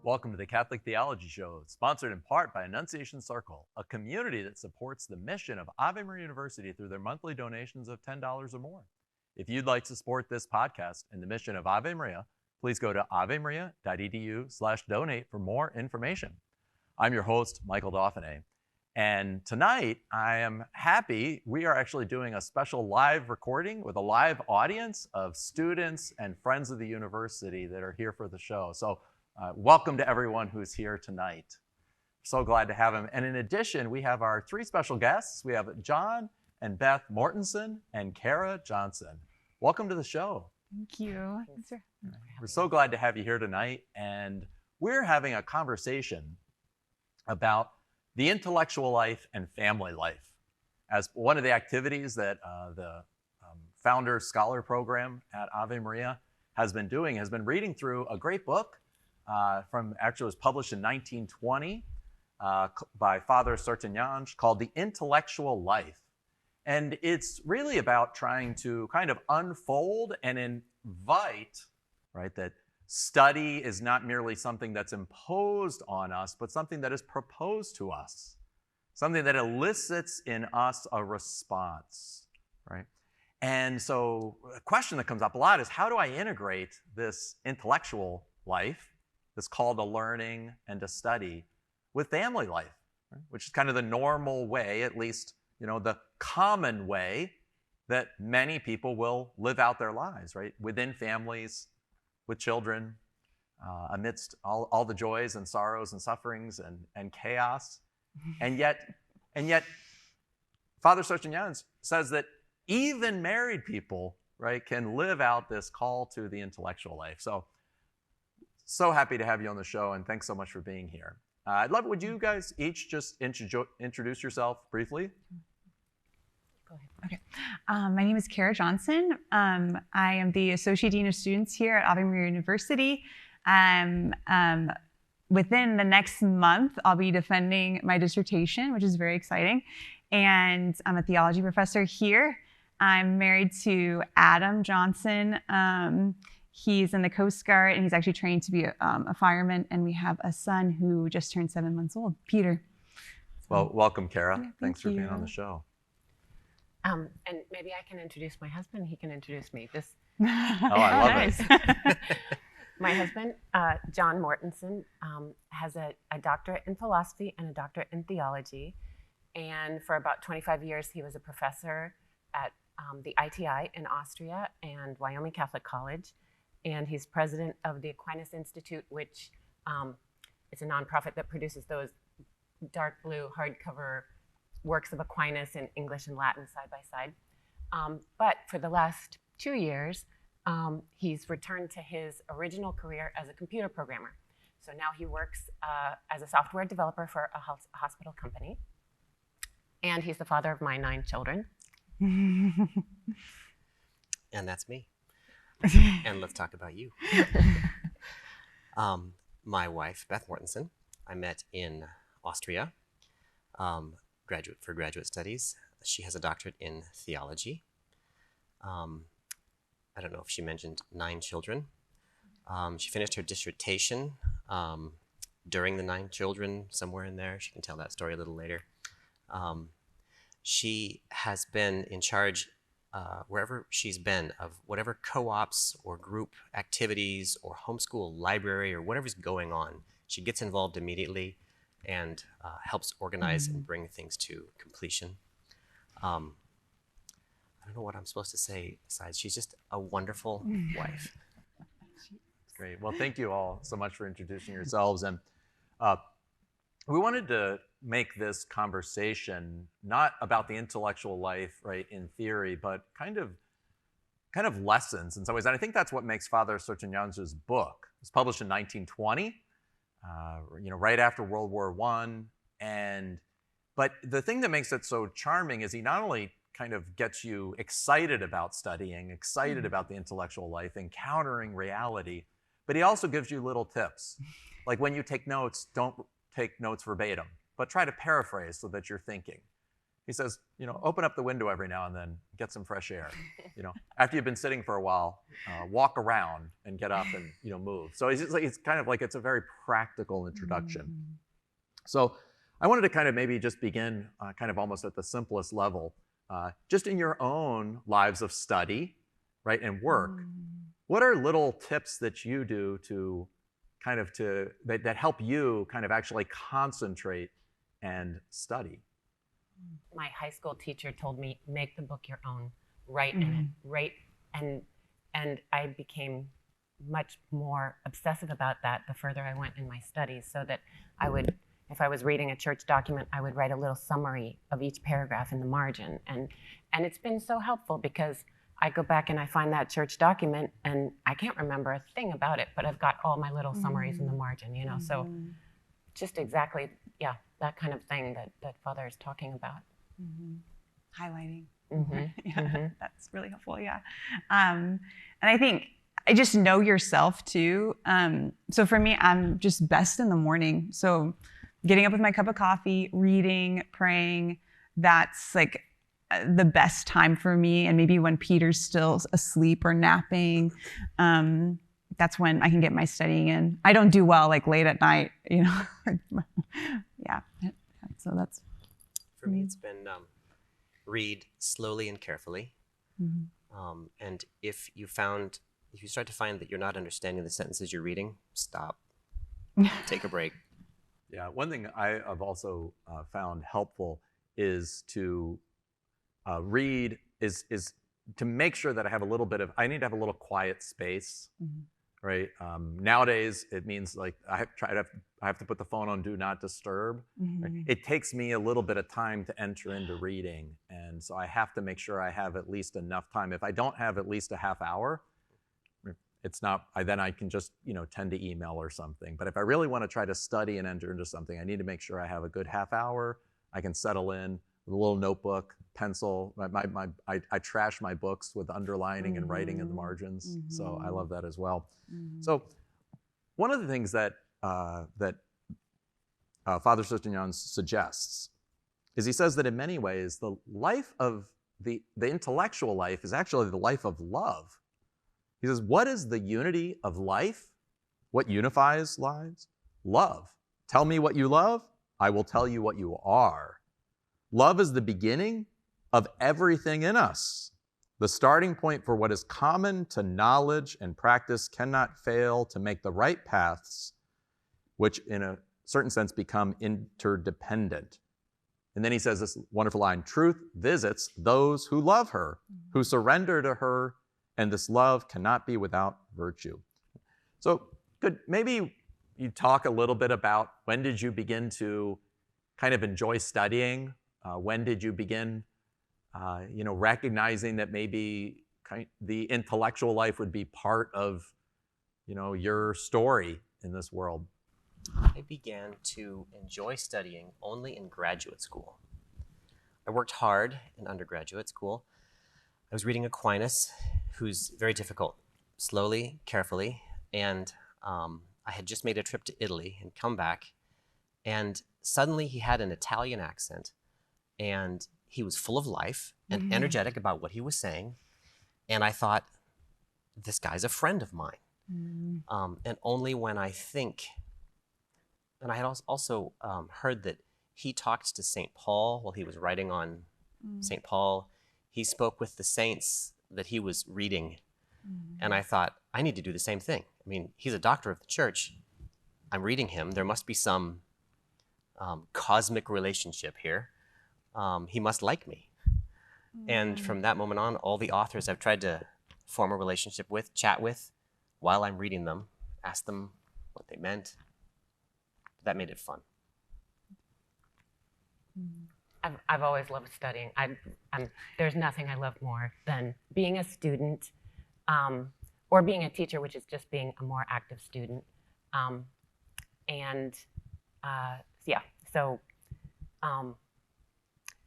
Welcome to the Catholic Theology Show, sponsored in part by Annunciation Circle, a community that supports the mission of Ave Maria University through their monthly donations of $10 or more. If you'd like to support this podcast and the mission of Ave Maria, please go to avemaria.edu/donate for more information. I'm your host, Michael Dauphinais, and tonight I am happy we are actually doing a special live recording with a live audience of students and friends of the university that are here for the show. So welcome to everyone who's here tonight. So glad to have them. And in addition, we have our three special guests. We have John and Beth Mortensen and Kara Johnson. Welcome to the show. Thank you. We're so glad to have you here tonight. And we're having a conversation about the intellectual life and family life as one of the activities that the Founder Scholar Program at Ave Maria has been doing, has been reading through a great book actually was published in 1920 by Father Sertillanges called The Intellectual Life. And it's really about trying to kind of unfold and invite, right, that study is not merely something that's imposed on us, but something that is proposed to us, something that elicits in us a response, right? And so a question that comes up a lot is, how do I integrate this intellectual life, this call to learning and to study, with family life, right? Which is kind of the normal way, at least, the common way that many people will live out their lives, right? Within families, with children, amidst all the joys and sorrows and sufferings and chaos. And yet, Father Sertillanges says that even married people, right, can live out this call to the intellectual life. So happy to have you on the show, and thanks so much for being here. Would you guys each just introduce yourself briefly? Go ahead. Okay. My name is Kara Johnson. I am the Associate Dean of Students here at Ave Maria University. Within the next month, I'll be defending my dissertation, which is very exciting. And I'm a theology professor here. I'm married to Adam Johnson. He's in the Coast Guard, and he's actually trained to be a fireman. And we have a son who just turned 7 months old, Peter. Well, welcome, Kara. Yeah, Thanks for being on the show. And maybe I can introduce my husband. He can introduce me. I love it. My husband, John Mortensen, has a doctorate in philosophy and a doctorate in theology. And for about 25 years, he was a professor at the ITI in Austria and Wyoming Catholic College. And he's president of the Aquinas Institute, which is a nonprofit that produces those dark blue hardcover works of Aquinas in English and Latin side by side. But for the last 2 years, he's returned to his original career as a computer programmer. So now he works as a software developer for a hospital company. And he's the father of my 9 children. And that's me. And let's talk about you. My wife, Beth Mortensen, I met in Austria for graduate studies. She has a doctorate in theology. I don't know if she mentioned 9 children. She finished her dissertation during the 9 children, somewhere in there. She can tell that story a little later. She has been in charge wherever she's been of whatever co-ops or group activities or homeschool library or whatever's going on. She gets involved immediately and helps organize and bring things to completion. I don't know what I'm supposed to say besides she's just a wonderful wife. Great. Well, thank you all so much for introducing yourselves. And we wanted to make this conversation not about the intellectual life, right, in theory, but kind of lessons in some ways. And I think that's what makes Father Sertillanges' book. It was published in 1920, right after World War I. But the thing that makes it so charming is he not only kind of gets you excited about studying, excited about the intellectual life, encountering reality, but he also gives you little tips. Like when you take notes, don't take notes verbatim, but try to paraphrase so that you're thinking. he says, open up the window every now and then, get some fresh air. After you've been sitting for a while, walk around and get up and move. So it's kind of like it's a very practical introduction. So I wanted to kind of maybe just begin kind of almost at the simplest level, just in your own lives of study, right, and work. What are little tips that you do to kind of that help you kind of actually concentrate and study? My high school teacher told me, make the book your own, write in it, write, and I became much more obsessive about that the further I went in my studies, so that I would, if I was reading a church document, I would write a little summary of each paragraph in the margin. And it's been so helpful, because I go back and I find that church document and I can't remember a thing about it, but I've got all my little summaries in the margin, so just exactly, that kind of thing that Father is talking about. Highlighting. That's really helpful, and I think I just know yourself too. So for me, I'm just best in the morning. So getting up with my cup of coffee, reading, praying, that's like the best time for me. And maybe when Peter's still asleep or napping, that's when I can get my studying in. I don't do well like late at night, So that's for me. It's been read slowly and carefully, and if you start to find that you're not understanding the sentences you're reading, stop, take a break. Yeah, one thing I have also found helpful is to read is to make sure that I need to have a little quiet space, right? Nowadays, it means like I have to put the phone on do not disturb. Right? It takes me a little bit of time to enter into reading, and so I have to make sure I have at least enough time. If I don't have at least a half hour, then I can just tend to email or something. But if I really want to try to study and enter into something, I need to make sure I have a good half hour. I can settle in with a little notebook, pencil. I trash my books with underlining and writing in the margins. So I love that as well. So one of the things that Father Sertillanges suggests is he says that in many ways the life of the intellectual life is actually the life of love. He says, what is the unity of life? What unifies lives? Love. Tell me what you love, I will tell you what you are. Love is the beginning of everything in us. The starting point for what is common to knowledge and practice cannot fail to make the right paths, which in a certain sense become interdependent. And then he says this wonderful line, truth visits those who love her, who surrender to her, and this love cannot be without virtue. So maybe you talk a little bit about when did you begin to kind of enjoy studying? When did you begin recognizing that maybe the intellectual life would be part of your story in this world? I began to enjoy studying only in graduate school. I worked hard in undergraduate school. I was reading Aquinas, who's very difficult, slowly, carefully, and I had just made a trip to Italy and come back, and suddenly he had an Italian accent, and he was full of life and energetic about what he was saying, and I thought, this guy's a friend of mine. And only when I think, and I had also heard that he talked to St. Paul while he was writing on St. Paul. He spoke with the saints that he was reading. And I thought, I need to do the same thing. I mean, he's a doctor of the church. I'm reading him. There must be some cosmic relationship here. He must like me. And from that moment on, all the authors I've tried to form a relationship with, chat with, while I'm reading them, ask them what they meant. That made it fun. I've always loved studying. There's nothing I love more than being a student, or being a teacher, which is just being a more active student.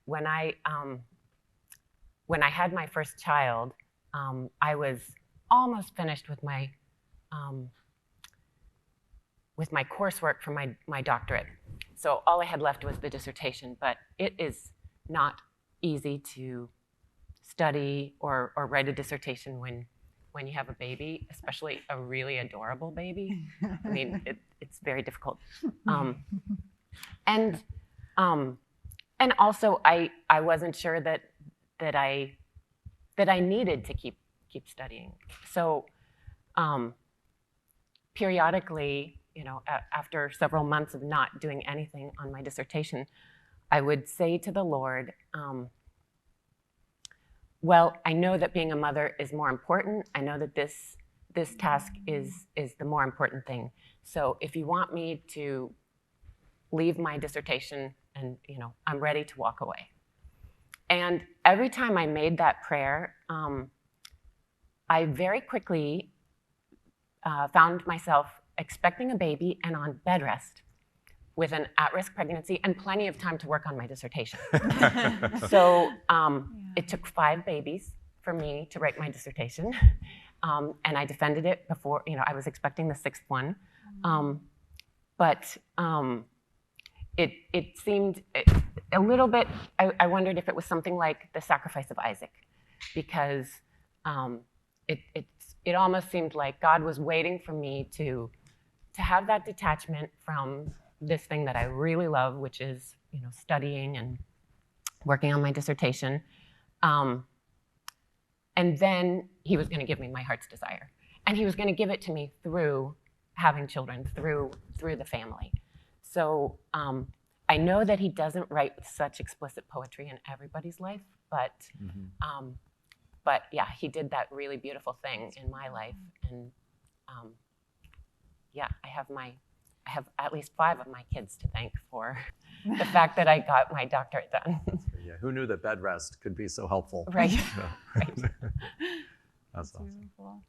When I had my first child, I was almost finished with my coursework for my doctorate. So all I had left was the dissertation, but it is not easy to study or write a dissertation when you have a baby, especially a really adorable baby. I mean, it's very difficult. And also, I wasn't sure that I needed to keep studying. So periodically, after several months of not doing anything on my dissertation, I would say to the Lord, well, I know that being a mother is more important. I know that this task is the more important thing. So if you want me to leave my dissertation, and I'm ready to walk away. And every time I made that prayer, I very quickly found myself expecting a baby and on bed rest with an at-risk pregnancy and plenty of time to work on my dissertation. So it took 5 babies for me to write my dissertation. And I defended it before, I was expecting the 6th one. But it seemed a little bit, I wondered if it was something like the sacrifice of Isaac, because it almost seemed like God was waiting for me to have that detachment from this thing that I really love, which is studying and working on my dissertation. And then he was going to give me my heart's desire, and he was going to give it to me through having children, through the family. So I know that he doesn't write such explicit poetry in everybody's life, but yeah, he did that really beautiful thing in my life, and yeah, I have at least 5 of my kids to thank for the fact that I got my doctorate done. Yeah, who knew that bed rest could be so helpful? Right. Right. That's awesome. Beautiful.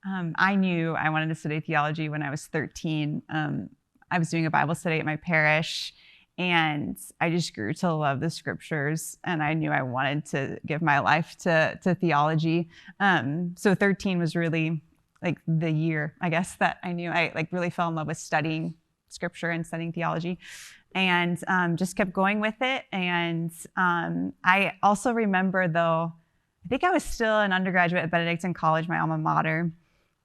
I knew I wanted to study theology when I was 13. I was doing a Bible study at my parish, and I just grew to love the scriptures, and I knew I wanted to give my life to theology. So 13 was really like the year, I guess, that I knew I really fell in love with studying scripture and studying theology, and just kept going with it. And I also remember, though, I think I was still an undergraduate at Benedictine College, my alma mater.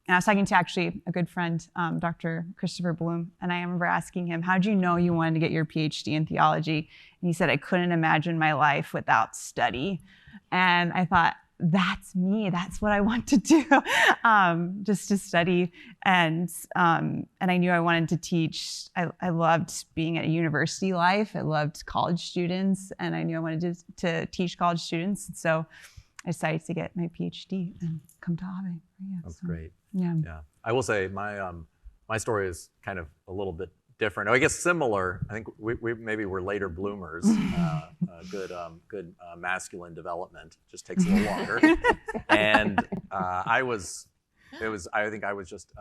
And I was talking to actually a good friend, Dr. Christopher Bloom, and I remember asking him, how'd you know you wanted to get your PhD in theology? And he said, I couldn't imagine my life without study. And I thought, that's me. That's what I want to do, just to study. And I knew I wanted to teach. I loved being at a university life. I loved college students, and I knew I wanted to teach college students. And so I decided to get my PhD and come to Ave. Yeah, That's great. Yeah. Yeah. I will say my story is kind of a little bit different. I guess similar. I think we maybe we're later bloomers. Good masculine development just takes a little longer. And I think I was just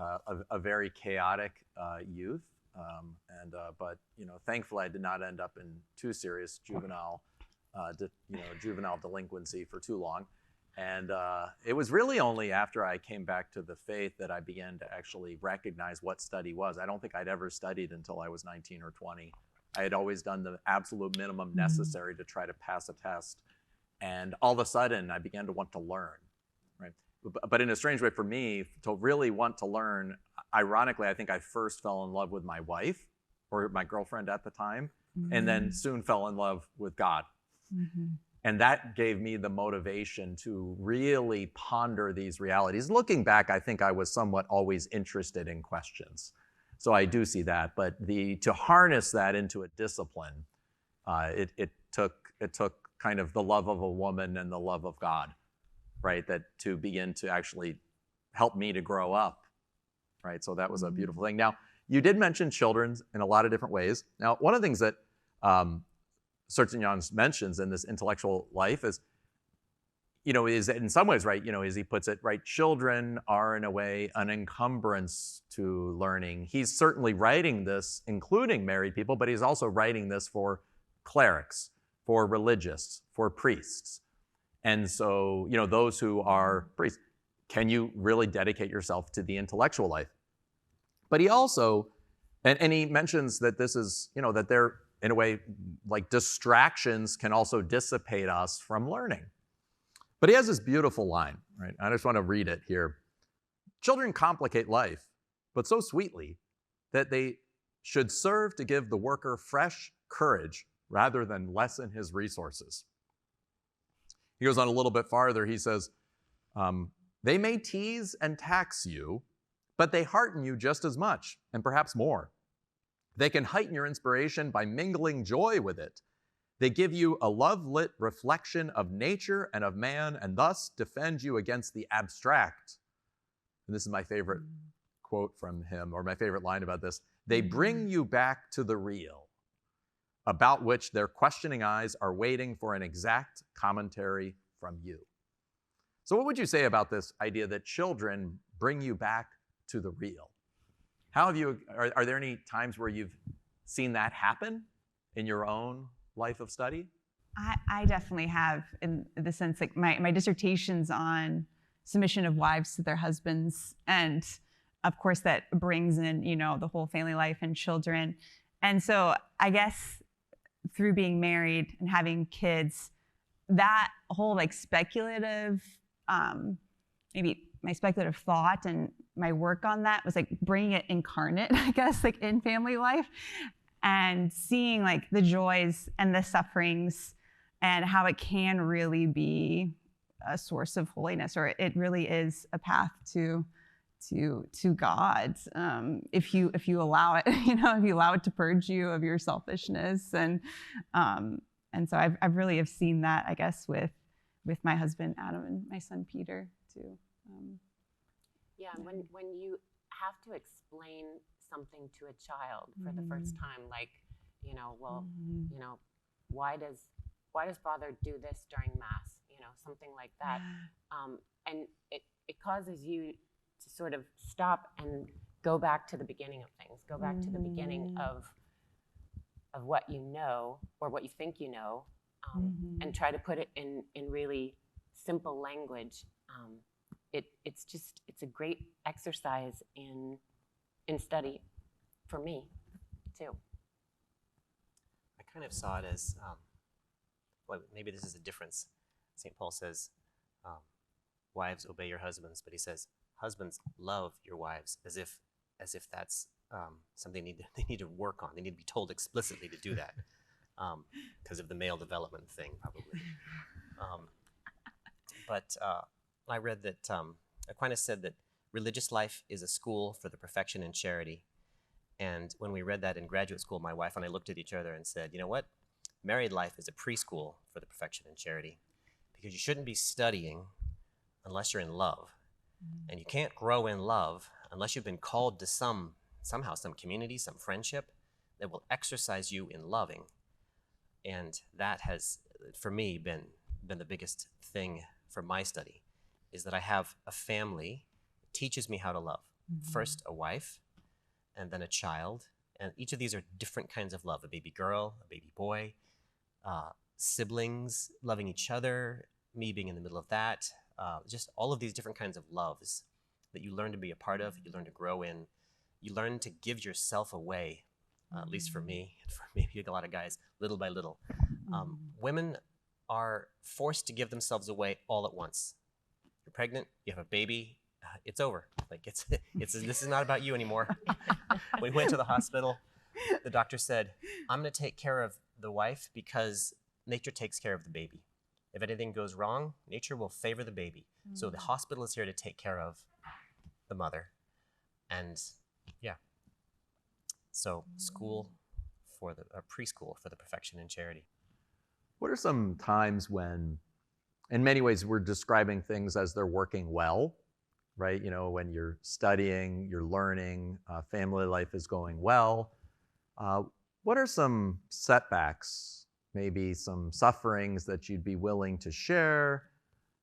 a very chaotic youth. But thankfully I did not end up in too serious juvenile delinquency for too long. And it was really only after I came back to the faith that I began to actually recognize what study was. I don't think I'd ever studied until I was 19 or 20. I had always done the absolute minimum necessary to try to pass a test. And all of a sudden, I began to want to learn, right? But in a strange way for me, to really want to learn, ironically, I think I first fell in love with my wife, or my girlfriend at the time, and then soon fell in love with God. Mm-hmm. And that gave me the motivation to really ponder these realities. Looking back, I think I was somewhat always interested in questions. So I do see that. But to harness that into a discipline, it took kind of the love of a woman and the love of God, right? That to begin to actually help me to grow up, right? So that was a beautiful thing. Now, you did mention children in a lot of different ways. Now, one of the things that Sertillanges mentions in this intellectual life is in some ways, right, as he puts it, right, children are in a way an encumbrance to learning. He's certainly writing this, including married people, but he's also writing this for clerics, for religious, for priests. And so, those who are priests, can you really dedicate yourself to the intellectual life? But he also, and he mentions that this is, that in a way, like distractions can also dissipate us from learning. But he has this beautiful line, right? I just want to read it here. Children complicate life, but so sweetly that they should serve to give the worker fresh courage rather than lessen his resources. He goes on a little bit farther. He says, they may tease and tax you, but they hearten you just as much, and perhaps more. They can heighten your inspiration by mingling joy with it. They give you a love-lit reflection of nature and of man, and thus defend you against the abstract. And this is my favorite quote from him, or my favorite line about this. They bring you back to the real, about which their questioning eyes are waiting for an exact commentary from you. So what would you say about this idea that children bring you back to the real? How have you, are there any times where you've seen that happen in your own life of study? I definitely have, in the sense, like my dissertation's on submission of wives to their husbands, and of course that brings in, the whole family life and children. And so I guess through being married and having kids, that whole like speculative, maybe my speculative thought and my work on that was like bringing it incarnate, I guess, like in family life, and seeing like the joys and the sufferings and how it can really be a source of holiness, or it really is a path to God, if you allow it, if you allow it to purge you of your selfishness, and so I've really have seen that, I guess, with my husband Adam and my son Peter too. When you have to explain something to a child for the first time, like, why does Father do this during Mass? Something like that, and it causes you to sort of stop and go back to the beginning of things, go back to the beginning of what you know or what you think you know, and try to put it in really simple language. It's a great exercise in study for me too. I kind of saw it as, maybe this is a difference. St. Paul says, wives, obey your husbands, but he says, husbands, love your wives, as if that's something they need to work on. They need to be told explicitly to do that, because of the male development thing, probably. But I read that Aquinas said that religious life is a school for the perfection and charity. And when we read that in graduate school, my wife and I looked at each other and said, you know what? Married life is a preschool for the perfection and charity, because you shouldn't be studying unless you're in love. And you can't grow in love unless you've been called to somehow some community, some friendship that will exercise you in loving. And that has, for me, been the biggest thing for my study, is that I have a family that teaches me how to love. First a wife, and then a child. And each of these are different kinds of love: a baby girl, a baby boy, siblings loving each other, me being in the middle of that. Just all of these different kinds of loves that you learn to be a part of, you learn to grow in, you learn to give yourself away, at least for me, and for maybe a lot of guys, little by little. Women are forced to give themselves away all at once. You're pregnant, you have a baby, it's over. Like this is not about you anymore. We went to the hospital, the doctor said, I'm gonna take care of the wife because nature takes care of the baby. If anything goes wrong, nature will favor the baby. So the hospital is here to take care of the mother. And yeah, so preschool for the perfection and charity. What are some times when, in many ways, we're describing things as they're working well, right? When you're studying, you're learning, family life is going well. What are some setbacks, maybe some sufferings that you'd be willing to share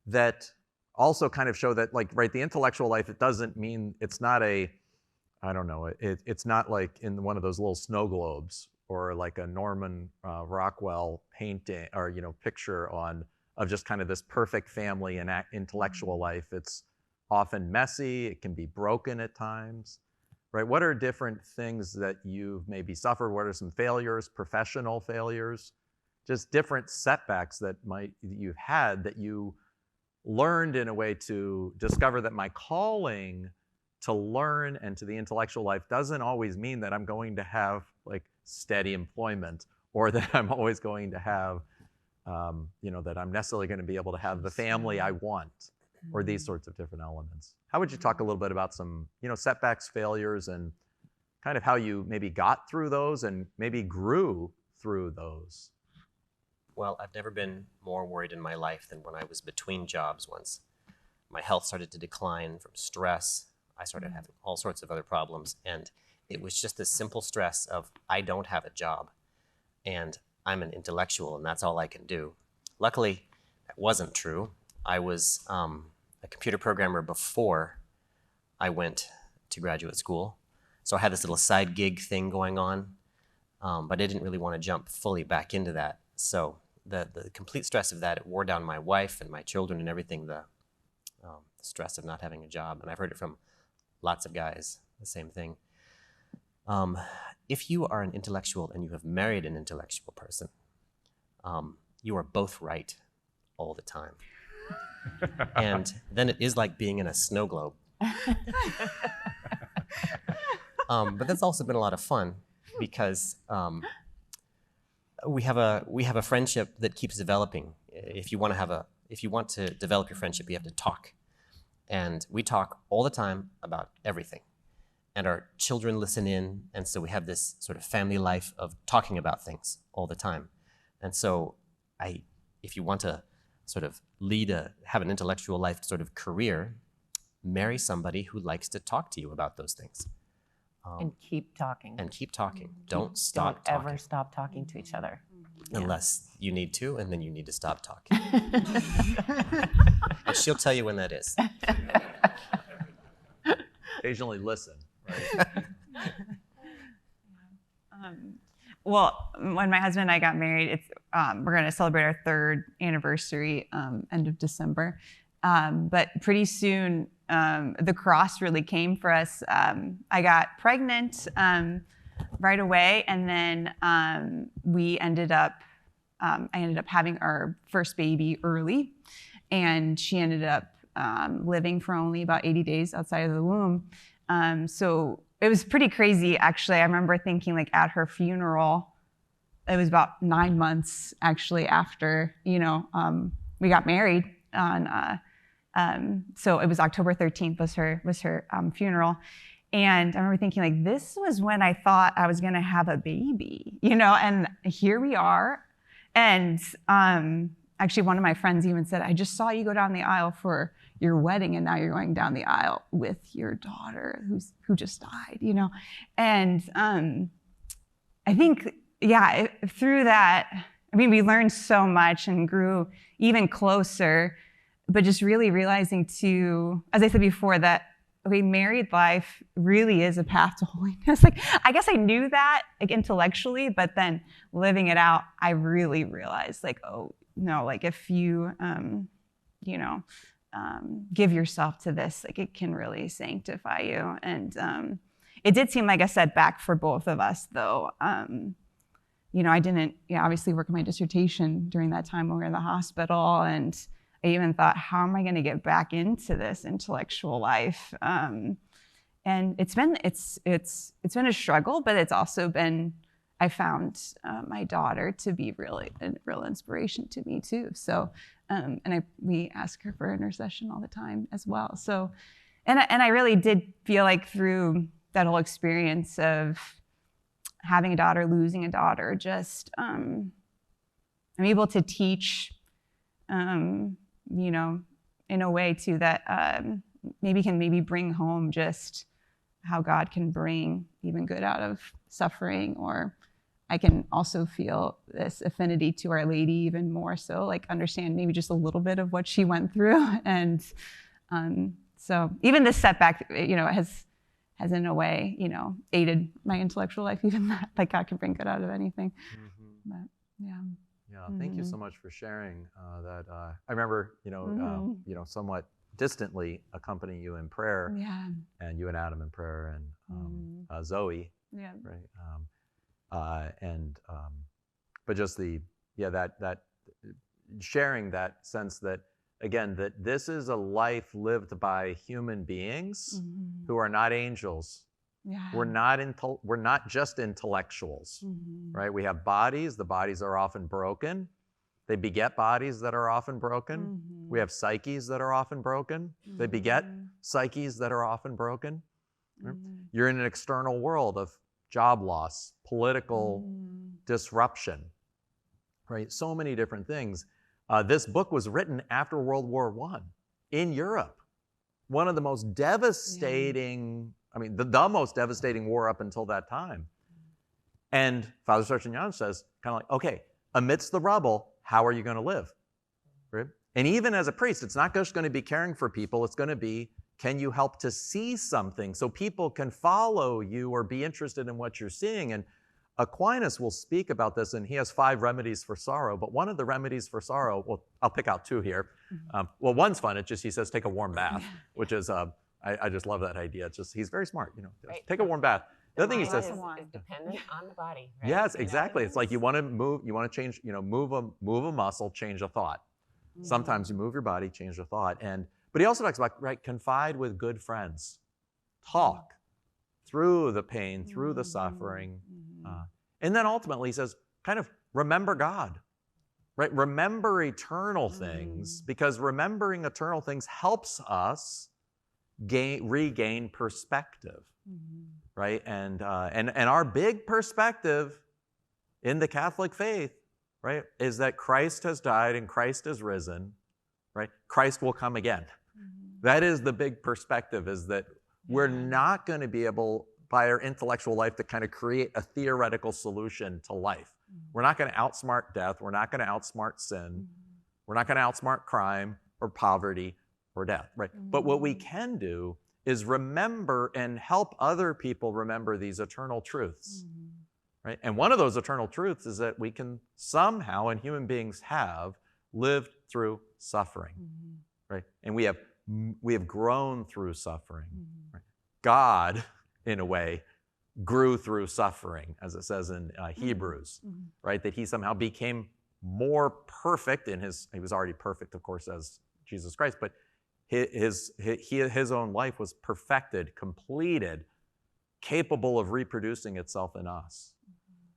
that also kind of show that, the intellectual life, it doesn't mean, it's not it's not like in one of those little snow globes or like a Norman Rockwell painting or, picture of just kind of this perfect family and intellectual life. It's often messy, it can be broken at times. right? What are different things that you've maybe suffered? What are some failures, professional failures, just different setbacks that you've had that you learned in a way to discover that my calling to learn and to the intellectual life doesn't always mean that I'm going to have like steady employment, or that I'm always going to have, that I'm necessarily going to be able to have the family I want, or these sorts of different elements. How would you talk a little bit about some, setbacks, failures, and kind of how you maybe got through those and maybe grew through those? Well, I've never been more worried in my life than when I was between jobs once. My health started to decline from stress. I started having all sorts of other problems. And it was just the simple stress of, I don't have a job and I'm an intellectual and that's all I can do. Luckily, that wasn't true. I was a computer programmer before I went to graduate school. So I had this little side gig thing going on, but I didn't really want to jump fully back into that. So the complete stress of that, it wore down my wife and my children and everything, the stress of not having a job. And I've heard it from lots of guys, the same thing. If you are an intellectual and you have married an intellectual person, you are both right all the time. And then it is like being in a snow globe. But that's also been a lot of fun because we have a friendship that keeps developing. If you want to develop your friendship, you have to talk. And we talk all the time about everything. And our children listen in, and so we have this sort of family life of talking about things all the time. And so if you want to sort of have an intellectual life sort of career, marry somebody who likes to talk to you about those things. And keep talking. And keep talking. Don't stop talking. Don't ever stop talking to each other. Unless you need to, and then you need to stop talking. And she'll tell you when that is. Occasionally listen, right? Well, when my husband and I got married, we're going to celebrate our 3rd anniversary end of December. But pretty soon, the cross really came for us. I got pregnant right away, and then I ended up having our first baby early, and she ended up living for only about 80 days outside of the womb. So it was pretty crazy, actually. I remember thinking, like, at her funeral, it was about 9 months actually after we got married. So it was October 13th was her funeral. And I remember thinking, like, this was when I thought I was going to have a baby, and here we are. And actually, one of my friends even said, I just saw you go down the aisle for your wedding, and now you're going down the aisle with your daughter who just died, And I think, through that, we learned so much and grew even closer, but just really realizing too, as I said before, that married life really is a path to holiness. Like, I guess I knew that, like, intellectually, but then living it out, I really realized, like, oh no, like, if you, give yourself to this, like, it can really sanctify you. And it did seem like a setback for both of us, though. I didn't, obviously work on my dissertation during that time when we were in the hospital, and I even thought, how am I going to get back into this intellectual life? And it's been a struggle, but it's also been, I found my daughter to be really a real inspiration to me too. So, we ask her for intercession all the time as well. So, and I really did feel like through that whole experience of having a daughter, losing a daughter, just I'm able to teach, in a way too that maybe bring home just how God can bring even good out of suffering. Or I can also feel this affinity to Our Lady even more so, like understand maybe just a little bit of what she went through. And so even this setback, has in a way, aided my intellectual life, even that, like, God can bring good out of anything. Mm-hmm. But, yeah. Yeah, thank you so much for sharing that. I remember, somewhat distantly accompany you in prayer, Yeah. and you and Adam in prayer, and Zoe, Yeah. right? But just that sharing that sense that, again, that this is a life lived by human beings who are not angels. Yeah. We're not just intellectuals, right? We have bodies. The bodies are often broken. They beget bodies that are often broken. We have psyches that are often broken. They beget psyches that are often broken. Right? You're in an external world of job loss, political disruption, right? So many different things. This book was written after World War I in Europe. One of the most devastating, the most devastating war up until that time. And Father Sertillanges says, kind of like, okay, amidst the rubble, how are you going to live? Right? And even as a priest, it's not just going to be caring for people. It's going to be, can you help to see something so people can follow you or be interested in what you're seeing? And Aquinas will speak about this, and he has 5 remedies for sorrow. But one of the remedies for sorrow, well, I'll pick out 2 here. Well, one's fun. It's just, he says, take a warm bath, which is, I just love that idea. It's just, he's very smart, Right. Take a warm bath. The other thing he mind says, is dependent on the body. Right? yes, exactly. It's like you want to move, you want to change, move a muscle, change a thought. Sometimes you move your body, change a thought. But he also talks about, right, confide with good friends. Talk through the pain, through the suffering. And then ultimately he says, kind of remember God, right? Remember eternal things, because remembering eternal things helps us regain perspective, right? And our big perspective in the Catholic faith, right, is that Christ has died and Christ is risen, right? Christ will come again. That is the big perspective, is that we're not going to be able, by our intellectual life, to kind of create a theoretical solution to life. We're not going to outsmart death. We're not going to outsmart sin. We're not going to outsmart crime or poverty or death, right? But what we can do is remember and help other people remember these eternal truths, right? And one of those eternal truths is that we can somehow, and human beings have, lived through suffering, right? And we have grown through suffering, right? God, in a way, grew through suffering, as it says in Hebrews, right? That he somehow became more perfect he was already perfect, of course, as Jesus Christ, but his own life was perfected, completed, capable of reproducing itself in us.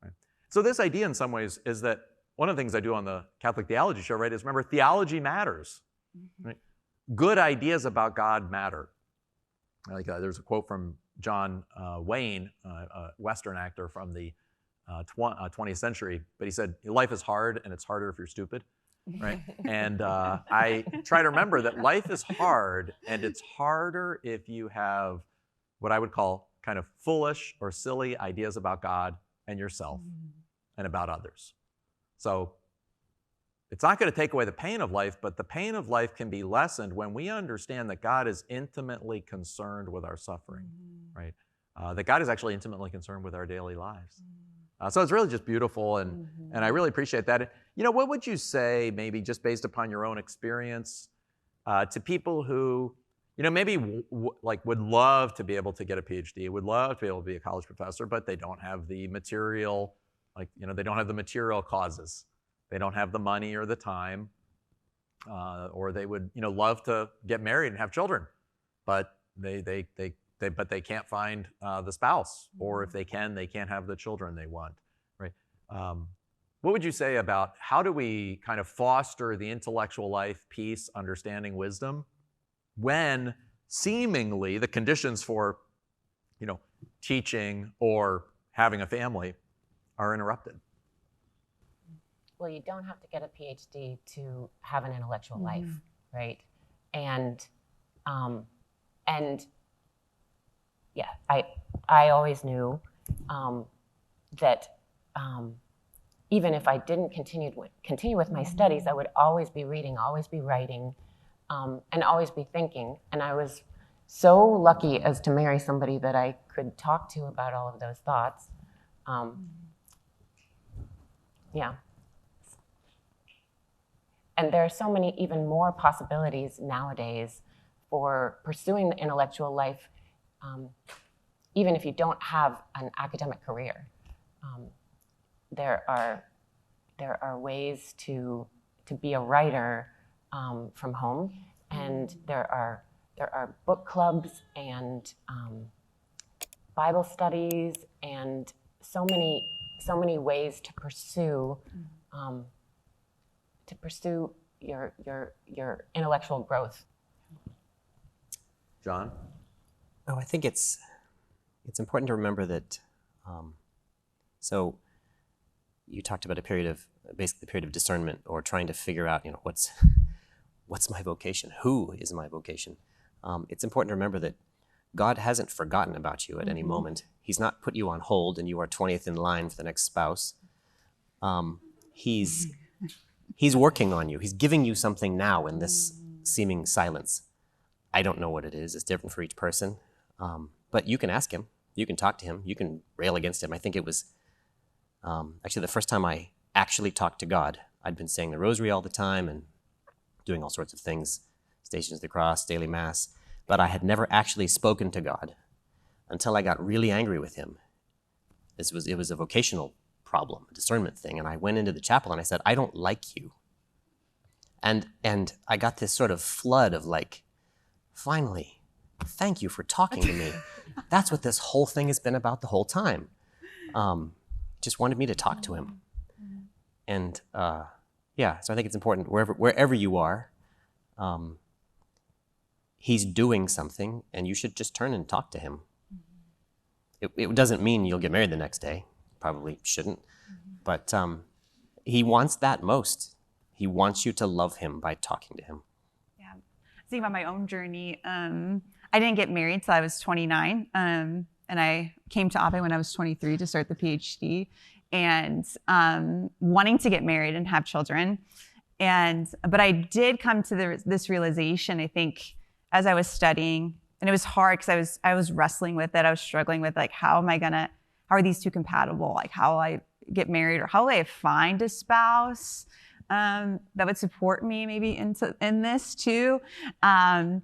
Right? So this idea, in some ways, is that one of the things I do on the Catholic Theology Show, right, is remember, theology matters. Right? Good ideas about God matter. Like there's a quote from John Wayne, a Western actor from the 20th century, but he said, life is hard and it's harder if you're stupid, right? And I try to remember that life is hard and it's harder if you have what I would call kind of foolish or silly ideas about God and yourself and about others. So it's not going to take away the pain of life, but the pain of life can be lessened when we understand that God is intimately concerned with our suffering, right? That God is actually intimately concerned with our daily lives. So it's really just beautiful, and I really appreciate that. What would you say, maybe just based upon your own experience, to people who, maybe would love to be able to get a PhD, would love to be able to be a college professor, but they don't have the material, they don't have the material causes. They don't have the money or the time, or they would, love to get married and have children, but they can't find the spouse, or if they can, they can't have the children they want, right? What would you say about how do we kind of foster the intellectual life, peace, understanding, wisdom, when seemingly the conditions for, teaching or having a family are interrupted? Well, you don't have to get a PhD to have an intellectual life, right? And yeah, I always knew that even if I didn't continue with my studies, I would always be reading, always be writing, and always be thinking. And I was so lucky as to marry somebody that I could talk to about all of those thoughts. Yeah. And there are so many even more possibilities nowadays for pursuing the intellectual life, even if you don't have an academic career. There are ways to be a writer from home, and there are book clubs and Bible studies and so many ways to pursue your intellectual growth. John? Oh, I think it's important to remember that. So you talked about basically the period of discernment, or trying to figure out, what's my vocation? Who is my vocation? It's important to remember that God hasn't forgotten about you at any moment. He's not put you on hold and you are 20th in line for the next spouse. He's working on you. He's giving you something now in this seeming silence. I don't know what it is. It's different for each person. But you can ask him. You can talk to him. You can rail against him. I think it was actually the first time I actually talked to God. I'd been saying the rosary all the time and doing all sorts of things, Stations of the Cross, daily mass, but I had never actually spoken to God until I got really angry with him. It was a vocational problem, a discernment thing, and I went into the chapel and I said, I don't like you. And I got this sort of flood of like, finally, thank you for talking to me. That's what this whole thing has been about the whole time. Just wanted me to talk to him. And yeah, so I think it's important, wherever you are, he's doing something and you should just turn and talk to him. It doesn't mean you'll get married the next day. Probably shouldn't. But he wants that most. He wants you to love him by talking to him. Yeah. Thinking about my own journey, I didn't get married till I was 29. And I came to Ave when I was 23 to start the PhD, and wanting to get married and have children. But I did come to this realization, I think, as I was studying, and it was hard because I was wrestling with it. I was struggling with like, how are these two compatible? Like, how will I get married, or how will I find a spouse that would support me maybe in this too? And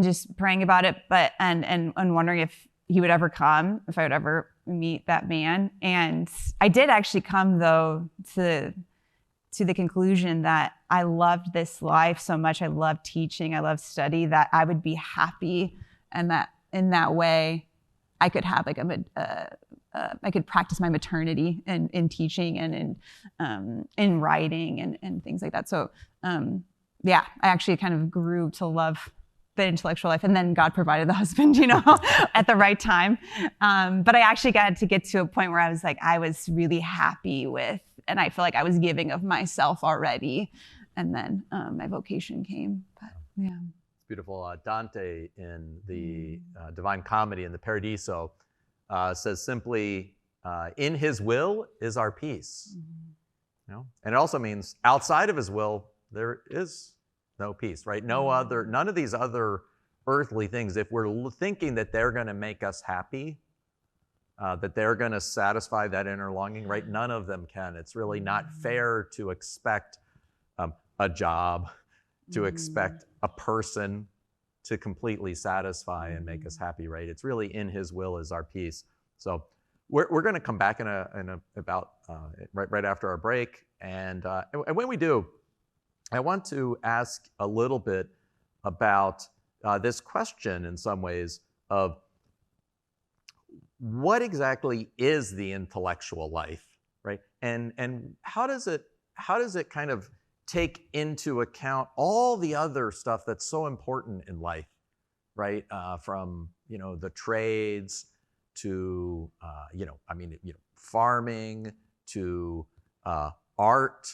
just praying about it, and wondering if he would ever come, if I would ever meet that man. And I did actually come though to the conclusion that I loved this life so much. I loved teaching. I loved study, that I would be happy, and that in that way I could have like I could practice my maternity in teaching and in writing and things like that. So yeah, I actually kind of grew to love the intellectual life, and then God provided the husband, at the right time. But I actually got to get to a point where I was really happy with, and I feel like I was giving of myself already. And then my vocation came. But yeah. It's beautiful. Dante in the Divine Comedy in the Paradiso says simply, in his will is our peace. And it also means outside of his will, there is no peace, right? None of these other earthly things, if we're thinking that they're going to make us happy, that they're going to satisfy that inner longing, right? None of them can. It's really not fair to expect a job, to expect a person to completely satisfy and make us happy, right? It's really in his will is our peace. So we're going to come back in about right after our break, and when we do, I want to ask a little bit about this question in some ways of what exactly is the intellectual life, right? And how does it kind of take into account all the other stuff that's so important in life, right? From the trades to farming to art.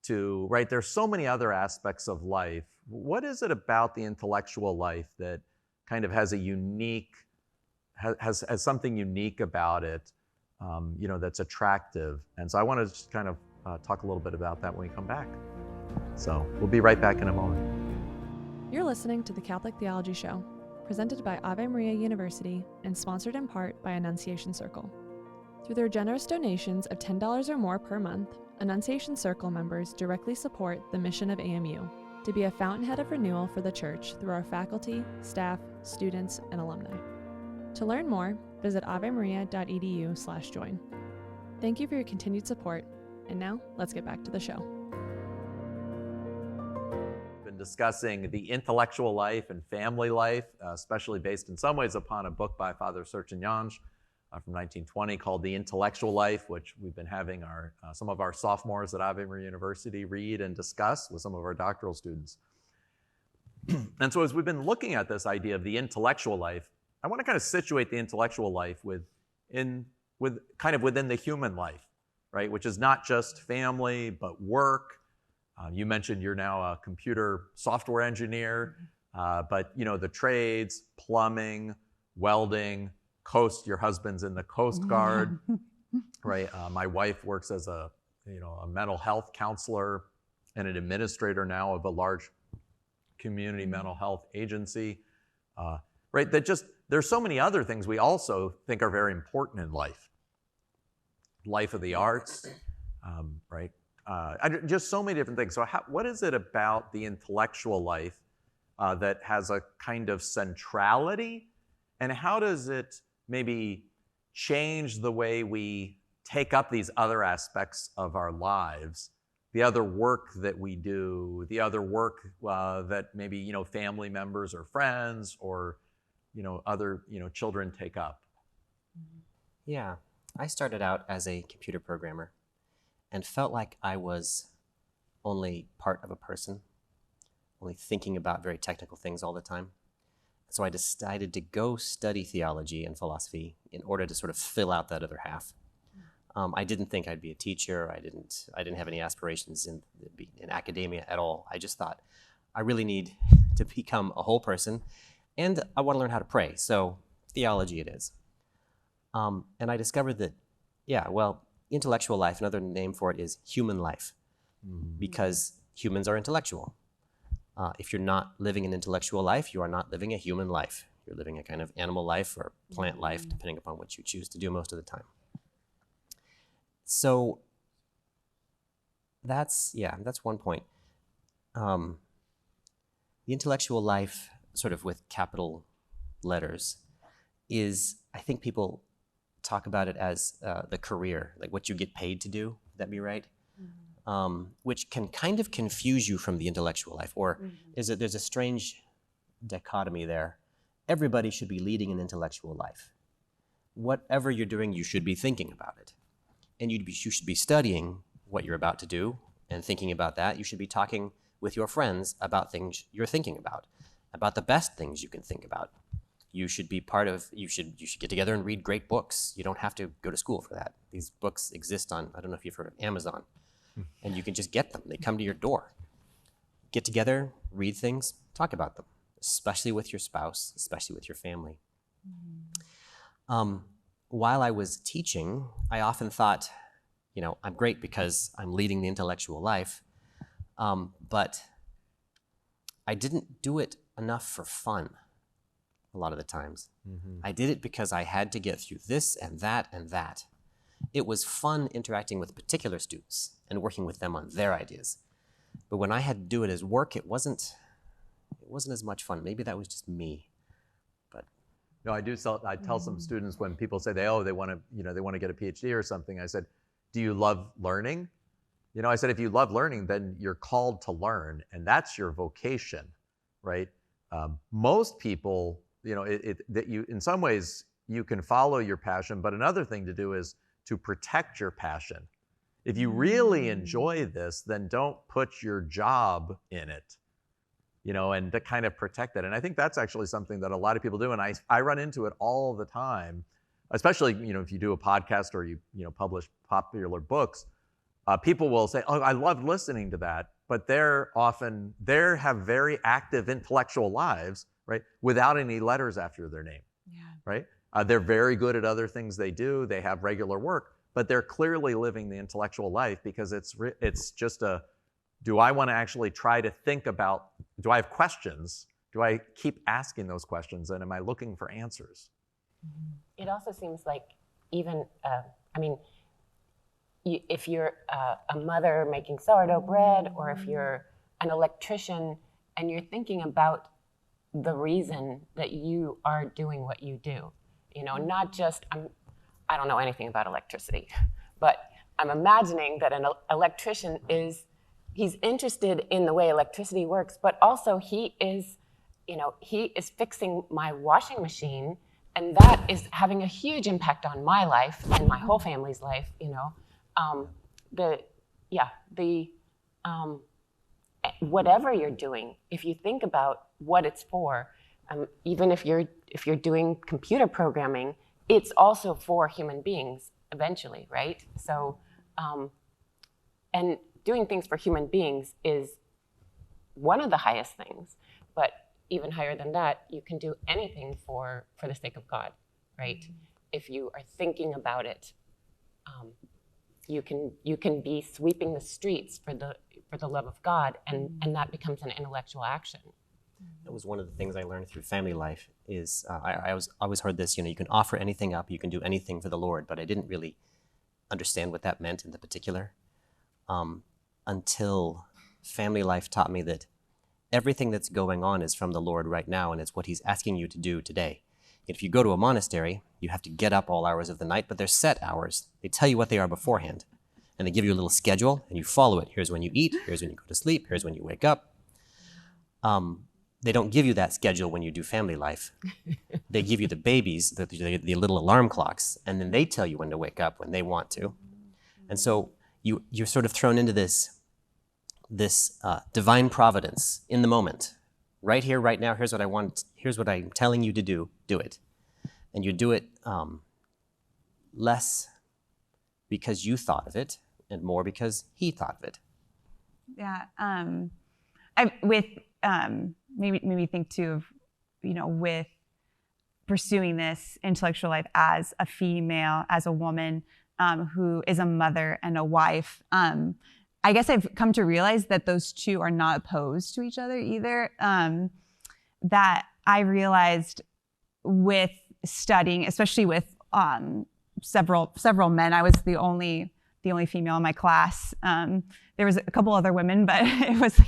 Right, there's so many other aspects of life. What is it about the intellectual life that kind of has has something unique about it, that's attractive? And so I want to just kind of talk a little bit about that when we come back. So we'll be right back in a moment. You're listening to the Catholic Theology Show, presented by Ave Maria University and sponsored in part by Annunciation Circle. Through their generous donations of $10 or more per month, Annunciation Circle members directly support the mission of AMU to be a fountainhead of renewal for the church through our faculty, staff, students, and alumni. To learn more, visit avemaria.edu/join. Thank you for your continued support, and now let's get back to the show. We've been discussing the intellectual life and family life, especially based in some ways upon a book by Father Sertillanges from 1920 called The Intellectual Life, which we've been having some of our sophomores at Ave Maria University read and discuss with some of our doctoral students. And so as we've been looking at this idea of the intellectual life, I want to kind of situate the intellectual life within the human life, right? Which is not just family, but work. You mentioned you're now a computer software engineer, but the trades, plumbing, welding, your husband's in the Coast Guard, right? My wife works as a mental health counselor and an administrator now of a large community mental health agency, right? There's so many other things we also think are very important in life. Life of the arts, right? Just so many different things. So what is it about the intellectual life that has a kind of centrality, and how does it maybe change the way we take up these other aspects of our lives, the other work that we do, the other work that maybe family members or friends or other children take up? Yeah, I started out as a computer programmer and felt like I was only part of a person, only thinking about very technical things all the time. So I decided to go study theology and philosophy in order to sort of fill out that other half. I didn't think I'd be a teacher. I didn't have any aspirations in academia at all. I just thought I really need to become a whole person, and I want to learn how to pray. So theology it is. And I discovered that, intellectual life, another name for it is human life, because humans are intellectual. If you're not living an intellectual life, you are not living a human life. You're living a kind of animal life or plant life, depending upon what you choose to do most of the time. So that's one point. The intellectual life, sort of with capital letters, is, I think people talk about it as the career, like what you get paid to do. Would that be right? Which can kind of confuse you from the intellectual life, or there's a strange dichotomy there. Everybody should be leading an intellectual life. Whatever you're doing, you should be thinking about it. And you should be studying what you're about to do and thinking about that. You should be talking with your friends about things you're thinking about the best things you can think about. You should be you should get together and read great books. You don't have to go to school for that. These books exist on, I don't know if you've heard of Amazon. And you can just get them. They come to your door. Get together, read things, talk about them, especially with your spouse, especially with your family. While I was teaching, I often thought, I'm great because I'm leading the intellectual life, but I didn't do it enough for fun a lot of the times. I did it because I had to get through this and that and that. It was fun interacting with particular students and working with them on their ideas. But when I had to do it as work, it wasn't as much fun. Maybe that was just me. But no, I tell some students when people say they want to get a PhD or something, I said, do you love learning? I said, if you love learning, then you're called to learn, and that's your vocation, right? Most people, in some ways you can follow your passion, but another thing to do is to protect your passion. If you really enjoy this, then don't put your job in it, and to kind of protect that. And I think that's actually something that a lot of people do, and I run into it all the time, especially, if you do a podcast or you publish popular books, people will say, I love listening to that, but they have very active intellectual lives, right, without any letters after their name, right? They're very good at other things they do. They have regular work, but they're clearly living the intellectual life because it's just do I want to actually try to think about, do I have questions? Do I keep asking those questions, and am I looking for answers? It also seems like even, if you're a mother making sourdough bread, or if you're an electrician and you're thinking about the reason that you are doing what you do. You know, not just, I don't know anything about electricity, but I'm imagining that an electrician he's interested in the way electricity works, but also he is fixing my washing machine, and that is having a huge impact on my life and my whole family's life, you know. Whatever you're doing, if you think about what it's for, even if you're doing computer programming, it's also for human beings eventually, right? So, and doing things for human beings is one of the highest things, but even higher than that, you can do anything for the sake of God, right? If you are thinking about it, you can be sweeping the streets for the love of God, and that becomes an intellectual action. That was one of the things I learned through family life is I always heard this, you know, you can offer anything up, you can do anything for the Lord, but I didn't really understand what that meant in the particular until family life taught me that everything that's going on is from the Lord right now, and it's what he's asking you to do today. If you go to a monastery, you have to get up all hours of the night, but they're set hours. They tell you what they are beforehand, and they give you a little schedule, and you follow it. Here's when you eat, here's when you go to sleep, here's when you wake up. They don't give you that schedule when you do family life. They give you the babies, the little alarm clocks, and then they tell you when to wake up when they want to. And so you're sort of thrown into this divine providence in the moment. Right here, right now, here's what I want, here's what I'm telling you to do it. And you do it less because you thought of it and more because he thought of it. Yeah, maybe think too of, you know, with pursuing this intellectual life as a female, as a woman who is a mother and a wife. I guess I've come to realize that those two are not opposed to each other either. That I realized with studying, especially with several men. I was the only female in my class. There was a couple other women, but it was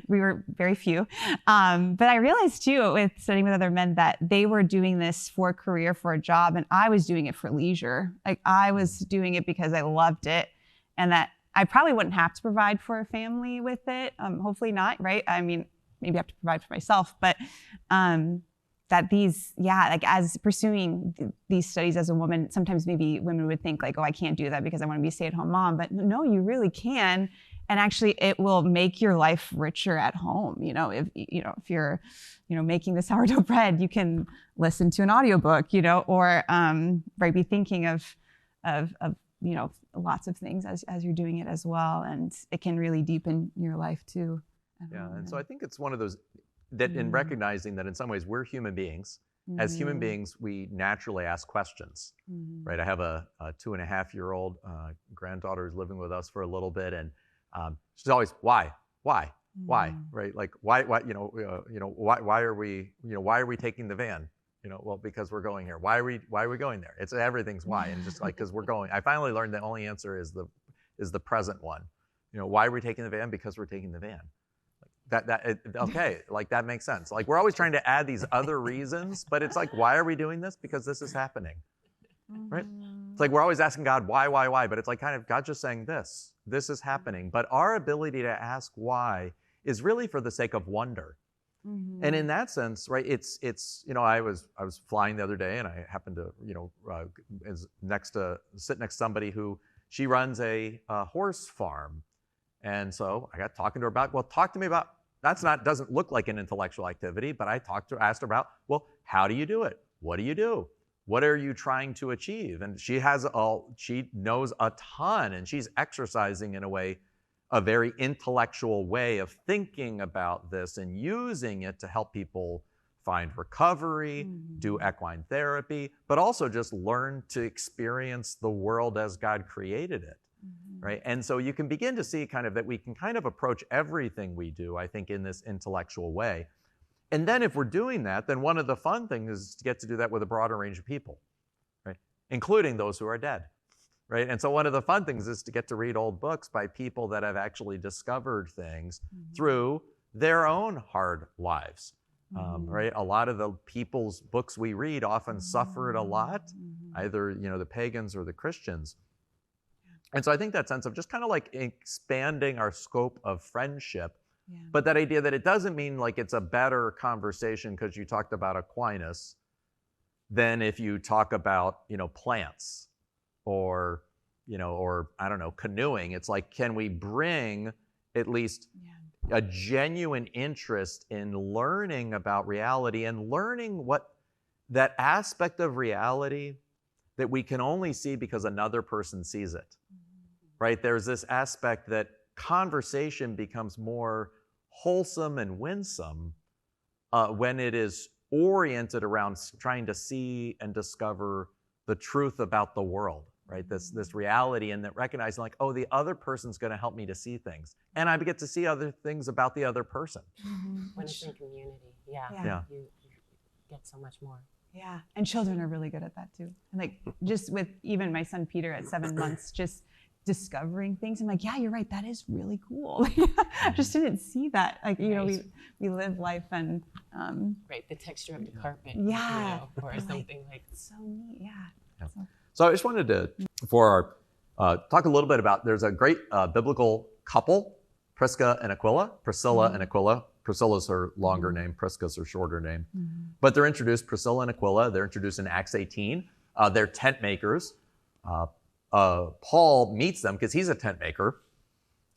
we were very few. But I realized too, with studying with other men, that they were doing this for a career, for a job, and I was doing it for leisure. Like I was doing it because I loved it, and that I probably wouldn't have to provide for a family with it. Hopefully not, right? I mean, maybe I have to provide for myself, but that like as pursuing these studies as a woman, sometimes maybe women would think like, oh, I can't do that because I want to be a stay-at-home mom. But no, you really can. And actually it will make your life richer at home. You know, if you're, making the sourdough bread, you can listen to an audiobook, or be thinking of lots of things as you're doing it as well. And it can really deepen your life too. Yeah, and so I think it's one of those that in recognizing that in some ways we're human beings. As human beings, we naturally ask questions, right? I have a 2.5-year-old granddaughter who's living with us for a little bit, and she's always, why, right? Like, why, why are we taking the van? Well, because we're going here. Why are we going there? It's everything's why, and just like because we're going. I finally learned the only answer is the present one. Why are we taking the van? Because we're taking the van. Okay, like that makes sense. Like we're always trying to add these other reasons, but it's like, why are we doing this? Because this is happening, right? It's like we're always asking God, why, but it's like kind of God just saying this is happening. But our ability to ask why is really for the sake of wonder. And in that sense, right, it's I was flying the other day and I happened to, sit next to somebody who she runs a horse farm. And so I got talking to her about, talk to me about, doesn't look like an intellectual activity, but I asked her about, how do you do it? What do you do? What are you trying to achieve? And she knows a ton, and she's exercising in a very intellectual way of thinking about this and using it to help people find recovery, do equine therapy, but also just learn to experience the world as God created it. Right? And so you can begin to see kind of that we can kind of approach everything we do, I think, in this intellectual way. And then if we're doing that, then one of the fun things is to get to do that with a broader range of people, right? Including those who are dead, right? And so one of the fun things is to get to read old books by people that have actually discovered things through their own hard lives, right? A lot of the people's books we read often suffered a lot, either, the pagans or the Christians. And so I think that sense of just kind of like expanding our scope of friendship, but that idea that it doesn't mean like it's a better conversation because you talked about Aquinas than if you talk about, plants or, or I don't know, canoeing. It's like, can we bring at least a genuine interest in learning about reality and learning what that aspect of reality that we can only see because another person sees it, right? There's this aspect that conversation becomes more wholesome and winsome when it is oriented around trying to see and discover the truth about the world, right? This reality, and that recognizing like, oh, the other person's going to help me to see things, and I get to see other things about the other person. When it's in community, you get so much more. Yeah, and children are really good at that too. And like just with even my son Peter at 7 months, just discovering things. I'm like, yeah, you're right. That is really cool. Just didn't see that. Like, we live life and right, the texture of the carpet. Or something like so neat. Yeah. So I just wanted to, for our talk a little bit about. There's a great biblical couple, Prisca and Aquila, Priscilla and Aquila. Priscilla's her longer name, Prisca's her shorter name. But they're introduced, Priscilla and Aquila. They're introduced in Acts 18. They're tent makers. Paul meets them because he's a tent maker,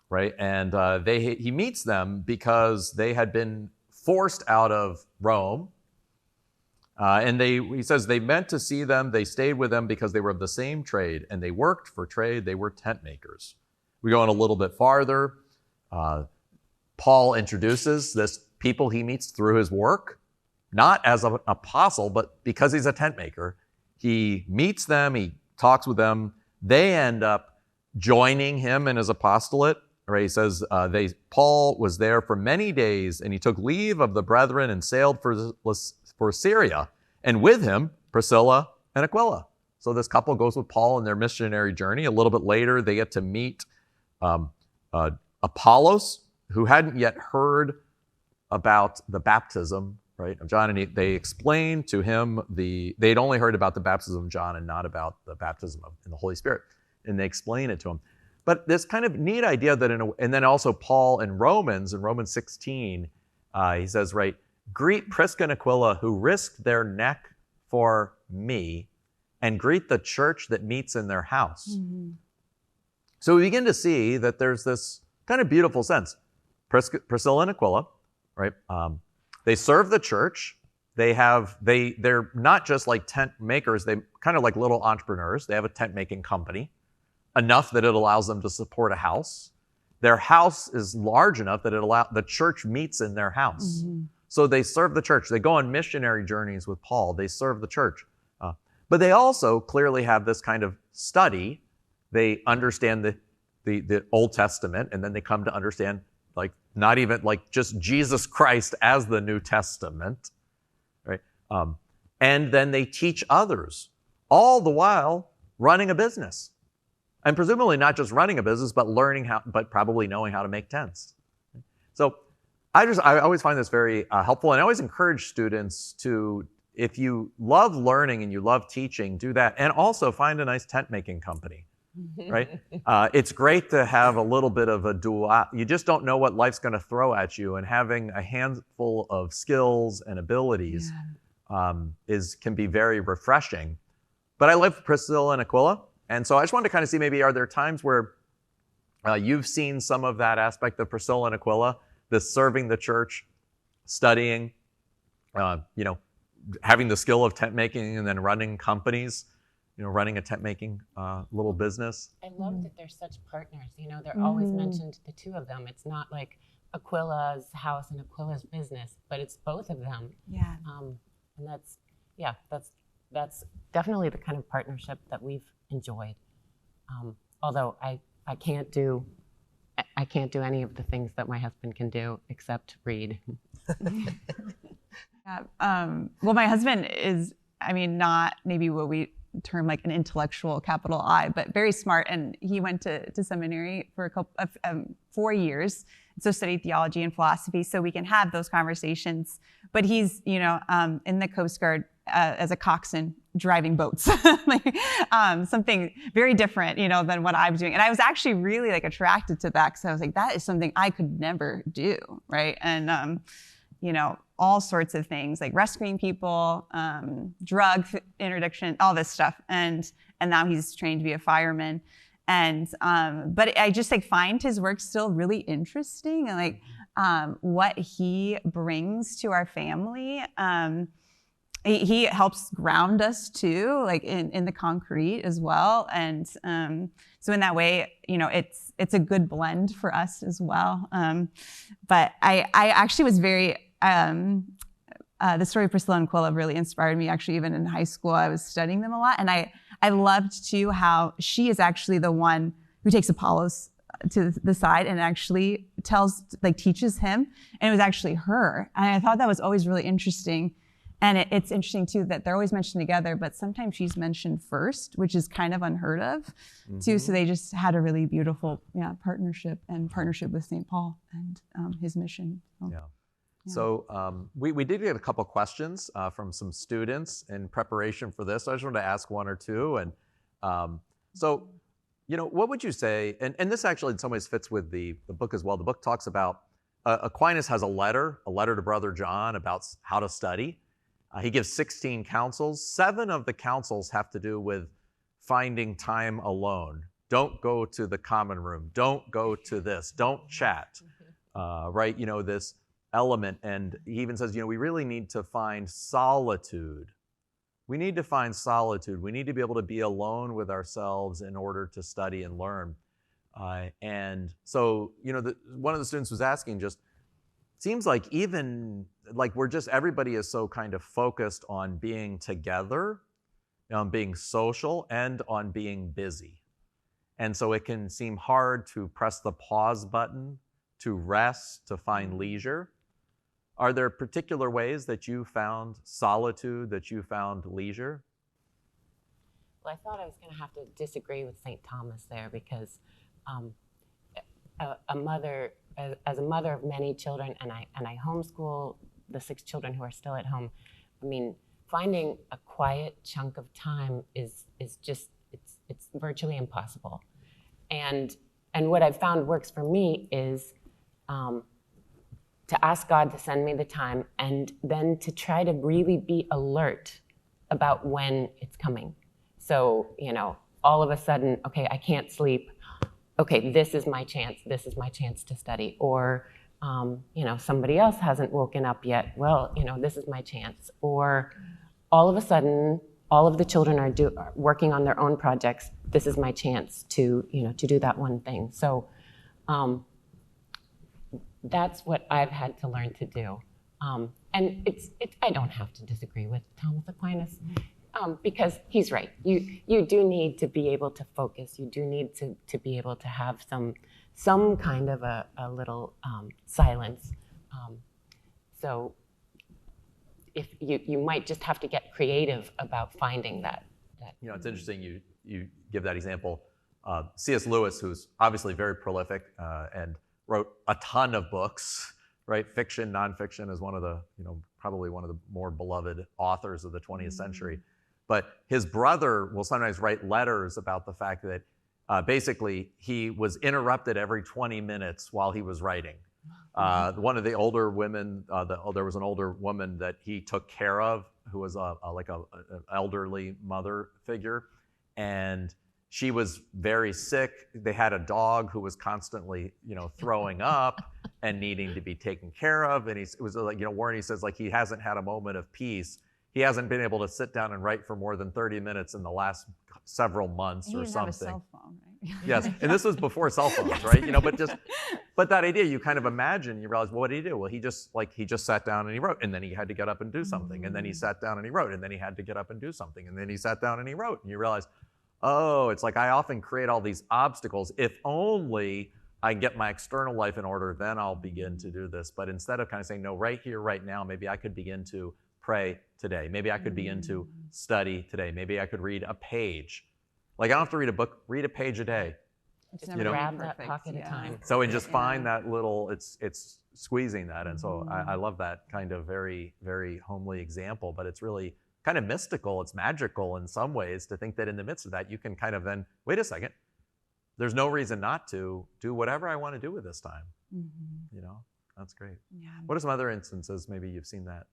right? And he meets them because they had been forced out of Rome. And he says they meant to see them. They stayed with them because they were of the same trade, and they worked for trade. They were tent makers. We go on a little bit farther. Paul introduces this people he meets through his work, not as an apostle, but because he's a tent maker. He meets them. He talks with them. They end up joining him in his apostolate. Right? He says Paul was there for many days, and he took leave of the brethren and sailed for Syria, and with him Priscilla and Aquila. So this couple goes with Paul in their missionary journey. A little bit later, they get to meet Apollos, who hadn't yet heard about the baptism, right, of John, and they explained to him they'd only heard about the baptism of John and not about the baptism in the Holy Spirit, and they explain it to him. But this kind of neat idea that, and then also Paul in Romans 16, he says, right, greet Prisca and Aquila who risked their neck for me, and greet the church that meets in their house. So we begin to see that there's this kind of beautiful sense. Priscilla and Aquila, right? They serve the church. They're not just like tent makers. They kind of like little entrepreneurs. They have a tent making company, enough that it allows them to support a house. Their house is large enough that the church meets in their house. So they serve the church. They go on missionary journeys with Paul. They serve the church. But they also clearly have this kind of study. They understand the Old Testament, and then they come to understand like not even like just Jesus Christ as the New Testament, right? And then they teach others, all the while running a business. And presumably not just running a business, but but probably knowing how to make tents. So I always find this very helpful, and I always encourage students to, if you love learning and you love teaching, do that, and also find a nice tent making company, right? It's great to have a little bit of a dual. You just don't know what life's going to throw at you, and having a handful of skills and abilities can be very refreshing. But I live with Priscilla and Aquila. And so I just wanted to kind of see, maybe are there times where you've seen some of that aspect of Priscilla and Aquila, this serving the church, studying, having the skill of tent making, and then running companies, running a tent making little business. I love that they're such partners. They're always mentioned, the two of them. It's not like Aquila's house and Aquila's business, but it's both of them. Yeah. And that's definitely the kind of partnership that we've enjoyed. Although I can't do any of the things that my husband can do except read. Well, my husband is, not maybe what we term like an intellectual, capital I, but very smart. And he went to seminary for 4 years, so studied theology and philosophy, so we can have those conversations. But he's, in the Coast Guard as a coxswain driving boats, something very different, than what I'm doing. And I was actually really attracted to that, because I was like, that is something I could never do, right? And all sorts of things like rescuing people, drug interdiction, all this stuff. And now he's trained to be a fireman. And but I just find his work still really interesting, and what he brings to our family. He helps ground us too, in the concrete as well. And so in that way, it's a good blend for us as well. But I actually was very, the story of Priscilla and Aquila really inspired me. Actually, even in high school, I was studying them a lot. And I loved too how she is actually the one who takes Apollos to the side and actually teaches him. And it was actually her. And I thought that was always really interesting. And it's interesting too that they're always mentioned together, but sometimes she's mentioned first, which is kind of unheard of too. So they just had a really beautiful partnership with St. Paul and his mission. So we did get a couple questions from some students in preparation for this. I just wanted to ask one or two. And so, what would you say, and this actually in some ways fits with the book as well. The book talks about, Aquinas has a letter to Brother John about how to study. He gives 16 counsels. 7 of the counsels have to do with finding time alone. Don't go to the common room. Don't go to this. Don't chat, right? This element. And he even says, we really need to find solitude. We need to find solitude. We need to be able to be alone with ourselves in order to study and learn. And so, one of the students was asking, just seems like even everybody is so kind of focused on being together, on being social, and on being busy. And so it can seem hard to press the pause button, to rest, to find leisure. Are there particular ways that you found solitude, that you found leisure? Well, I thought I was going to have to disagree with St. Thomas there, because a mother, as a mother of many children, and I homeschool the 6 children who are still at home. I mean, finding a quiet chunk of time is just it's virtually impossible. And what I've found works for me is to ask God to send me the time, and then to try to really be alert about when it's coming. So, all of a sudden, okay, I can't sleep. Okay, this is my chance. This is my chance to study. Or, somebody else hasn't woken up yet. Well, this is my chance. Or all of a sudden, all of the children are working on their own projects. This is my chance to do that one thing. So that's what I've had to learn to do. And I don't have to disagree with Thomas Aquinas. Because he's right. You do need to be able to focus. You do need to be able to have some kind of a little silence. So if you might just have to get creative about finding that. It's interesting you give that example. C.S. Lewis, who's obviously very prolific and wrote a ton of books, right? Fiction, nonfiction, is one of the, probably one of the more beloved authors of the 20th century. But his brother will sometimes write letters about the fact that basically he was interrupted every 20 minutes while he was writing. One of the older women, there was an older woman that he took care of who was an elderly mother figure. And she was very sick. They had a dog who was constantly, throwing up and needing to be taken care of. And it was like, Warren, he says, he hasn't had a moment of peace. He hasn't been able to sit down and write for more than 30 minutes in the last several months or something. Have a cell phone, right? Yes, and this was before cell phones, yes. Right? But that idea, you kind of imagine, you realize, well, what did he do? Well, he just sat down and he wrote, and then he had to get up and do something, and then he sat down and he wrote, and then he had to get up and do something, and then he sat down and he wrote, and you realize, oh, it's like I often create all these obstacles. If only I can get my external life in order, then I'll begin to do this. But instead of kind of saying, no, right here, right now, maybe I could begin to pray today. Maybe I could begin to study today. Maybe I could read a page. Like, I don't have to read a book, read a page a day. It's Just never grab perfect, that pocket of time. So we just Yeah. find that little, it's squeezing that. And so I love that kind of very, very homely example, but it's really kind of mystical. It's magical in some ways to think that in the midst of that, you can kind of then, wait a second, there's no reason not to do whatever I want to do with this time. You know, that's great. Yeah. What are some other instances maybe you've seen that?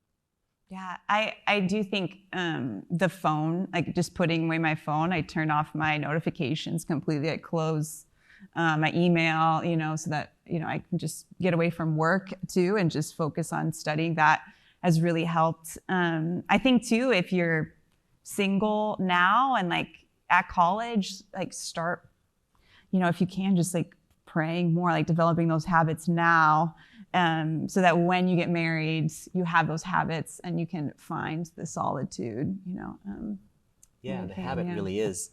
Yeah, I do think the phone, like just putting away my phone, I turn off my notifications completely. I close my email, you know, so that, you know, I can just get away from work too and just focus on studying. That has really helped. I think too, if you're single now and like at college, like start, you know, if you can, just like praying more, like developing those habits now, so that when you get married, you have those habits and you can find the solitude, you know. Yeah, the habit really is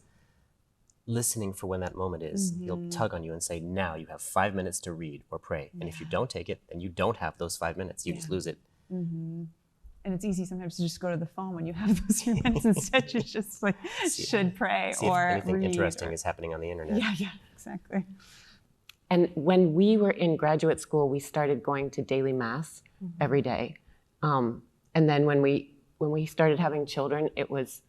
listening for when that moment is. He'll tug on you and say, now you have 5 minutes to read or pray. And if you don't take it, then you don't have those 5 minutes. You just lose it. And it's easy sometimes to just go to the phone when you have those few minutes instead. You just like should pray See or if anything read interesting is happening on the internet. Yeah, exactly. And when we were in graduate school, we started going to daily mass every day. And then when we started having children, it was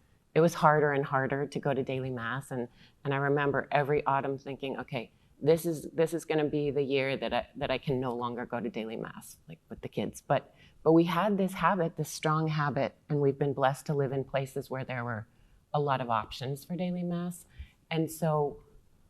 harder and harder to go to daily mass. And I remember every autumn thinking, okay, this is going to be the year that I can no longer go to daily mass, like with the kids. But we had this habit, this strong habit, and we've been blessed to live in places where there were a lot of options for daily mass. And so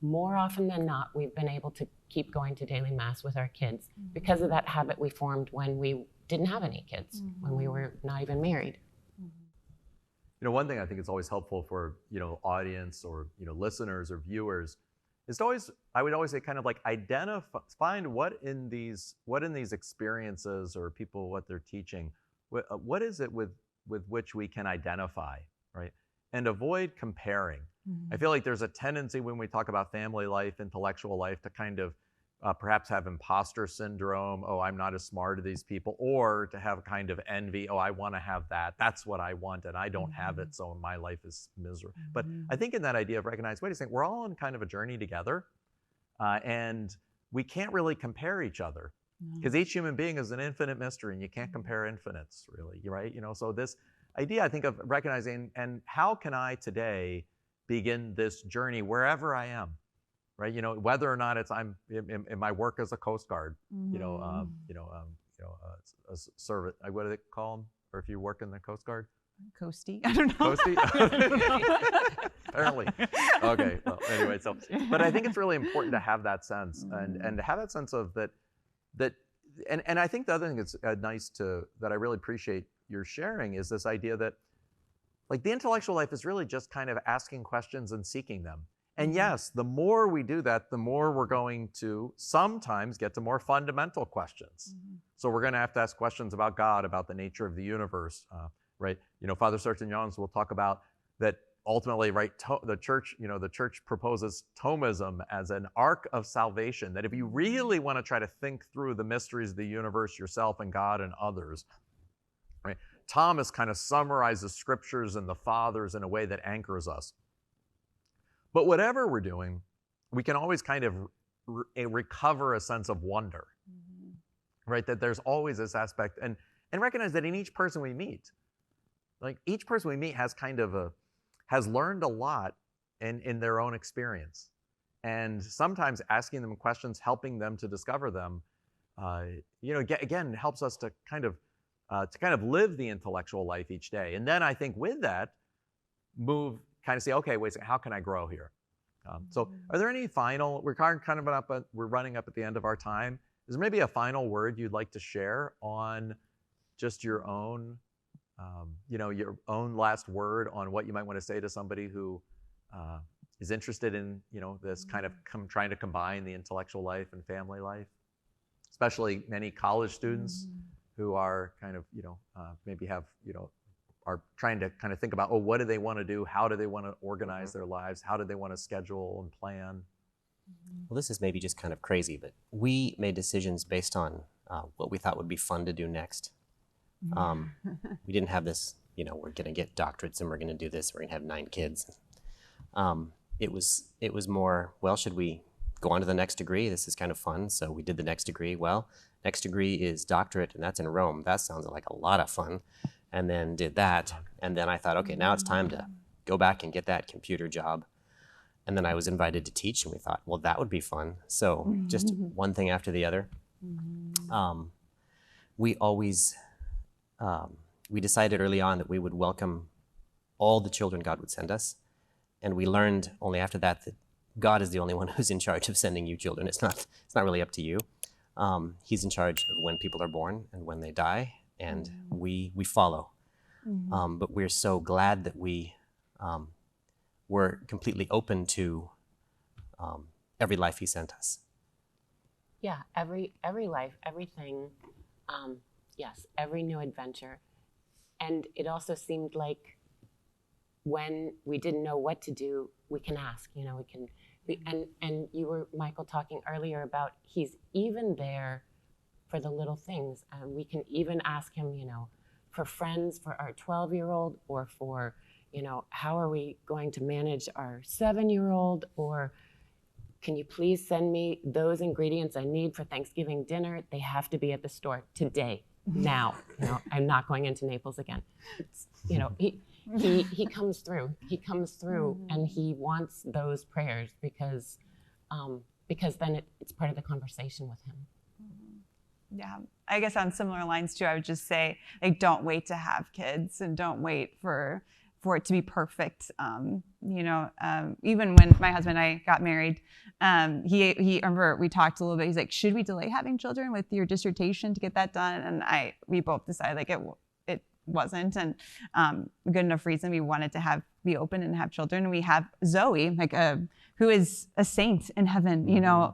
more often than not, we've been able to keep going to daily mass with our kids because of that habit we formed when we didn't have any kids, when we were not even married. You know, one thing I think is always helpful for, you know, audience or, you know, listeners or viewers is to always, I would always say, kind of like find what in these experiences or people, what they're teaching, what is it with which we can identify, right? And avoid comparing. I feel like there's a tendency when we talk about family life, intellectual life, to kind of perhaps have imposter syndrome. Oh, I'm not as smart as these people, or to have kind of envy. Oh, I want to have that. That's what I want, and I don't have it, so my life is miserable. But I think in that idea of recognize, wait a second, we're all on kind of a journey together, and we can't really compare each other because each human being is an infinite mystery, and you can't compare infinites, really, right? You know, so this idea, I think, of recognizing, and how can I today begin this journey wherever I am, right? You know, whether or not it's I'm in my work as a Coast Guard, a servant. What do they call them? Or if you work in the Coast Guard, Coastie. I don't know. Coastie. Apparently. Okay. Well, anyway, so, but I think it's really important to have that sense, and to have that sense of that, and I think the other thing that's nice that I really appreciate your sharing is this idea that, like, the intellectual life is really just kind of asking questions and seeking them. And yes, the more we do that, the more we're going to sometimes get to more fundamental questions. So we're going to have to ask questions about God, about the nature of the universe, right? You know, Father Sertillanges will talk about that ultimately, right? The church proposes Thomism as an arc of salvation. That if you really want to try to think through the mysteries of the universe, yourself and God and others, right? Thomas kind of summarizes scriptures and the fathers in a way that anchors us. But whatever we're doing, we can always kind of recover a sense of wonder, right? That there's always this aspect, and recognize that in each person we meet, like each person we meet has learned a lot in their own experience. And sometimes asking them questions, helping them to discover them, again, helps us to kind of live the intellectual life each day. And then I think with that, say, okay, wait a second, how can I grow here? So are there any final, we're running up at the end of our time. Is there maybe a final word you'd like to share on just your own, your own last word on what you might want to say to somebody who is interested in, this kind of trying to combine the intellectual life and family life, especially many college students who are kind of, maybe have, are trying to kind of think about, what do they want to do? How do they want to organize their lives? How do they want to schedule and plan? Well, this is maybe just kind of crazy, but we made decisions based on what we thought would be fun to do next. We didn't have this, we're going to get doctorates and we're going to do this, we're going to have 9 kids. It was more, well, should we go on to the next degree? This is kind of fun. So we did the next degree. Well, next degree is doctorate, and that's in Rome. That sounds like a lot of fun. And then did that. And then I thought, okay, now it's time to go back and get that computer job. And then I was invited to teach, and we thought, well, that would be fun. So just one thing after the other. We always, we decided early on that we would welcome all the children God would send us. And we learned only after that God is the only one who's in charge of sending you children. It's not really up to you. He's in charge of when people are born and when they die, and we follow. But we're so glad that we were completely open to every life he sent us. Yeah, every life, everything, yes, every new adventure. And it also seemed like when we didn't know what to do, we can ask, and you were, Michael, talking earlier about he's even there for the little things. We can even ask him, for friends, for our 12-year-old, or for, how are we going to manage our 7-year-old, or can you please send me those ingredients I need for Thanksgiving dinner? They have to be at the store today, now. I'm not going into Naples again. He comes through. He comes through, and he wants those prayers because then it's part of the conversation with him. Yeah, I guess on similar lines too, I would just say, don't wait to have kids, and don't wait for it to be perfect. Even when my husband and I got married, he remember we talked a little bit. He's like, should we delay having children with your dissertation to get that done? And we both decided it wasn't, and good enough reason we wanted to be open and have children. And we have Zoe, who is a saint in heaven,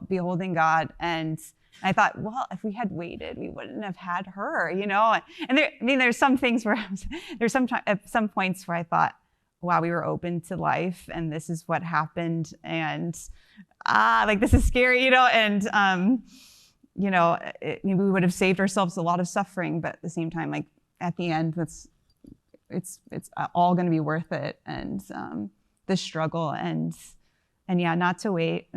beholding God. And I thought, well, if we had waited, we wouldn't have had her, And there's some things where there's some points where I thought, wow, we were open to life, and this is what happened, and this is scary, And we would have saved ourselves a lot of suffering, but at the same time, at the end, it's all going to be worth it, and the struggle, and yeah, not to wait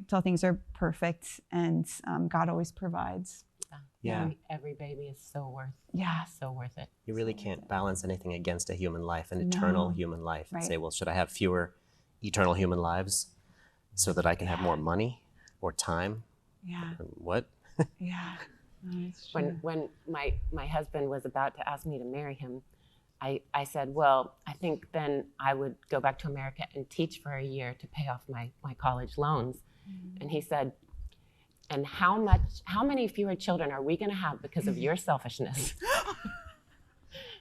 till things are perfect, and God always provides. Yeah. Every baby is so worth it. You really can't balance anything against a human life, an eternal human life, and say, well, should I have fewer eternal human lives so that I can have more money or time? Yeah. What? Yeah. When my husband was about to ask me to marry him, I said, well, I think then I would go back to America and teach for a year to pay off my college loans. And he said, and how many fewer children are we going to have because of your selfishness?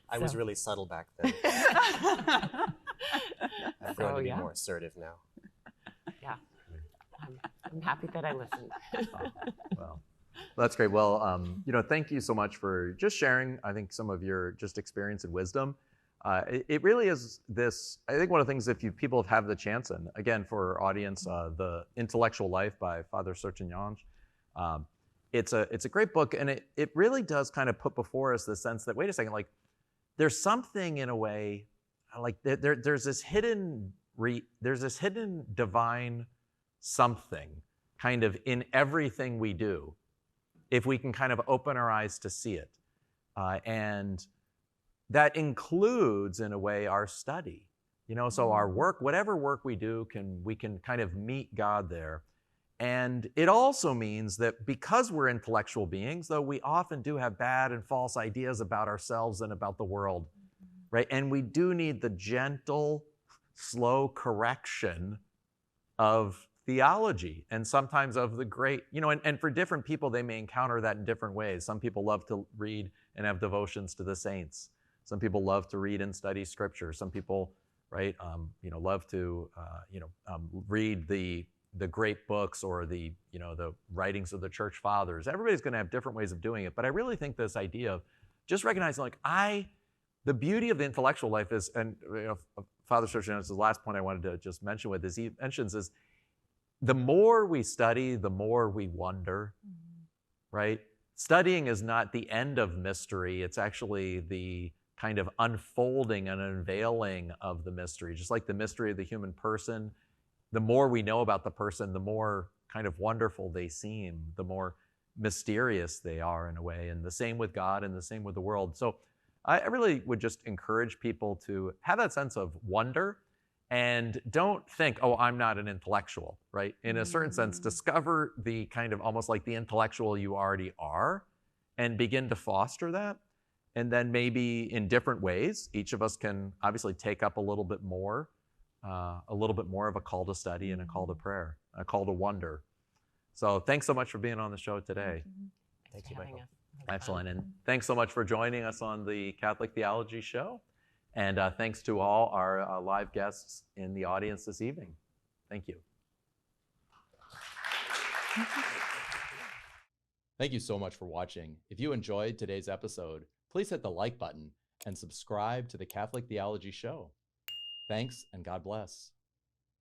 I was really subtle back then. I've grown to be more assertive now. Yeah, I'm happy that I listened. Well, that's great. Well, thank you so much for just sharing, I think, some of your just experience and wisdom. It really is this, I think one of the things, if people have the chance, and again, for our audience, The Intellectual Life by Father Sertillanges, it's a great book, and it really does kind of put before us the sense that, wait a second, there's something in a way, there's this hidden divine something kind of in everything we do, if we can kind of open our eyes to see it. And that includes, in a way, our study. So our work, whatever work we do, we can kind of meet God there. And it also means that because we're intellectual beings, though we often do have bad and false ideas about ourselves and about the world, right? And we do need the gentle, slow correction of theology, and sometimes of the great, and for different people, they may encounter that in different ways. Some people love to read and have devotions to the saints. Some people love to read and study scripture. Some people, right, love to, read the great books or the writings of the church fathers. Everybody's going to have different ways of doing it. But I really think this idea of just recognizing, the beauty of the intellectual life is, and Father Sertillanges, the last point I wanted to just mention with this, he mentions is, the more we study, the more we wonder, right? studying is not the end of mystery. It's actually the kind of unfolding and unveiling of the mystery. Just like the mystery of the human person, the more we know about the person, the more kind of wonderful they seem, the more mysterious they are in a way, and the same with God and the same with the world. So I really would just encourage people to have that sense of wonder, and don't think, oh, I'm not an intellectual, right? In a certain sense, discover the kind of almost like the intellectual you already are and begin to foster that. And then maybe in different ways, each of us can obviously take up a little bit more of a call to study and a call to prayer, a call to wonder. So thanks so much for being on the show today. Thank you, Michael. Excellent. And thanks so much for joining us on the Catholic Theology Show. And thanks to all our live guests in the audience this evening. Thank you. Thank you so much for watching. If you enjoyed today's episode, please hit the like button and subscribe to the Catholic Theology Show. Thanks, and God bless.